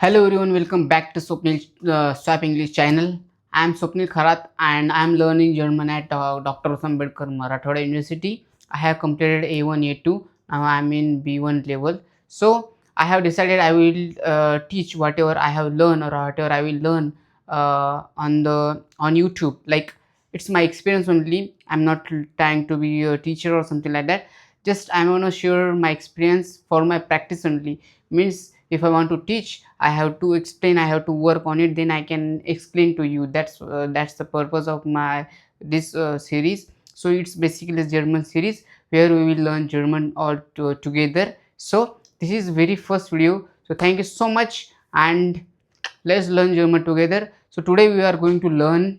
Hello everyone, welcome back to Swapnil Swap English channel. I am Swapnil Kharat and I am learning German at Dr. Ambedkar Marathoda University. I have completed A1, A2. Now I am in B1 level. So I have decided I will teach whatever I have learned or whatever I will learn on YouTube. Like it's my experience only. I'm not trying to be a teacher or something like that. Just I'm gonna share my experience for my practice only. Means if I want to teach, I have to explain, I have to work on it, then I can explain to you. That's the purpose of my this series. So it's basically a German series where we will learn German together. So this is very first video, so thank you so much and let's learn German together. So today we are going to learn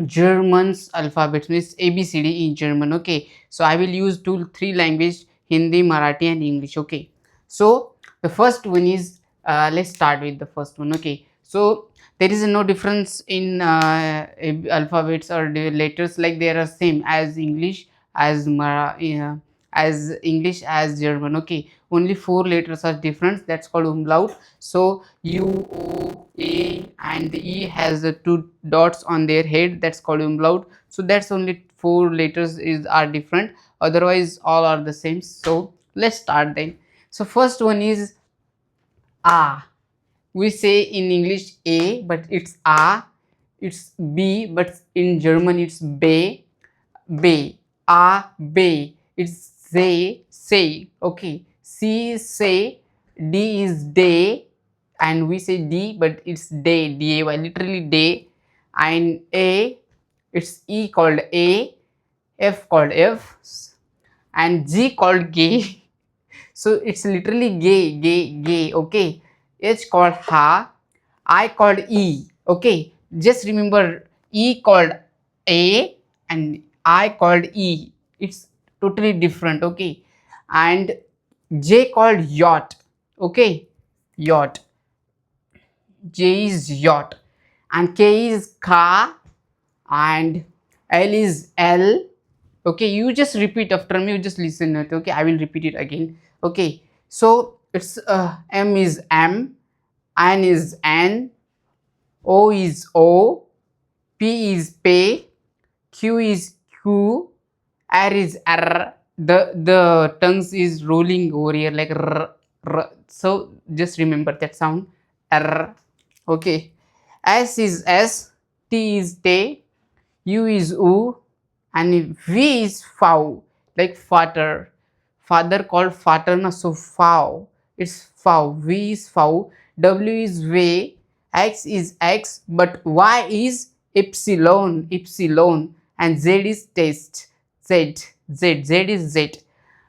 German's alphabet, means ABCD in German. Okay, so I will use three language: Hindi, Marathi, and English. Okay, so the first one is let's start with the first one. Okay, so there is no difference in alphabets or the letters, like they are same as English, as as English, as German. Okay, only four letters are different. That's called umlaut. So U, O, A, and the E has the two dots on their head. That's called umlaut. So that's only four letters are different. Otherwise, all are the same. So let's start then. So first one is A. We say in English A, but it's A. It's B, but in German it's B. B. A, B. It's say, say. Okay. C, say. D is day. And we say D, but it's day. D-A-Y. Literally day. And A, it's E called A. F called F. And G called gay. So it's literally gay, gay, gay. Okay. H called ha. I called E. Okay. Just remember E called A and I called E. It's totally different. Okay. And J called yacht. Okay. Yacht. J is yacht. And K is ka. And L is L. Okay, you just repeat after me, you just listen it. Okay, I will repeat it again. Okay, so it's M is M, N is N, O is O, P is P, Q is Q, R is R. The tongues is rolling over here like R, R. So just remember that sound R. Okay, S is S, T is T, U is U, and V is fow, like father. Father called father, na, so fow. It's fow. V is fow. W is way. X is X, but Y is epsilon, epsilon, and Z is test. Z, Z, Z is Z.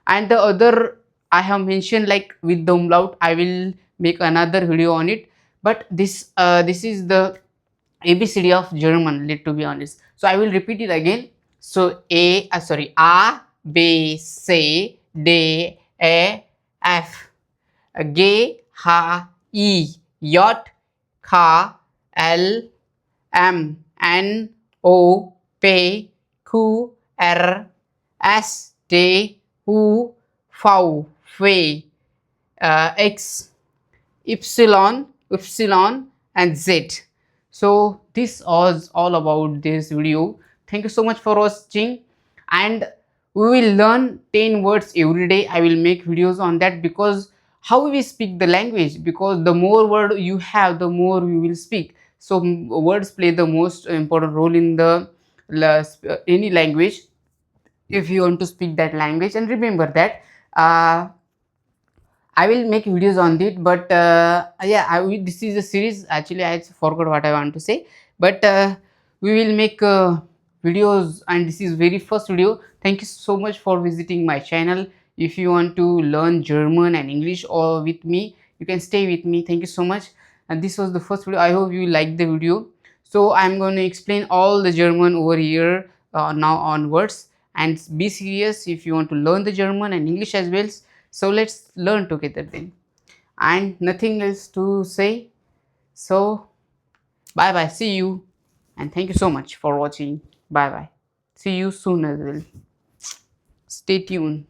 And the other I have mentioned like with the umlaut. I will make another video on it. But this is the ABCD of German, let to be honest. So I will repeat it again. So A, B, C, D, E, F, G, H, E, J, K, L, M, N, O, P, Q, R, S, T, U, V, V, X, epsilon, and Z. So this was all about this video. Thank you so much for watching, and we will learn 10 words every day. I will make videos on that, because how we speak the language, because the more word you have, the more we will speak. So words play the most important role in the any language, if you want to speak that language. And remember that I will make videos on it, but yeah, this is a series. Actually, I forgot what I want to say, but we will make videos, and this is very first video. Thank you so much for visiting my channel. If you want to learn German and English or with me, you can stay with me. Thank you so much. And this was the first video. I hope you liked the video. So I'm going to explain all the German over here now onwards. And be serious if you want to learn the German and English as well. So let's learn together then. And nothing else to say. So bye bye. See you. And thank you so much for watching. Bye bye. See you soon as well. Stay tuned.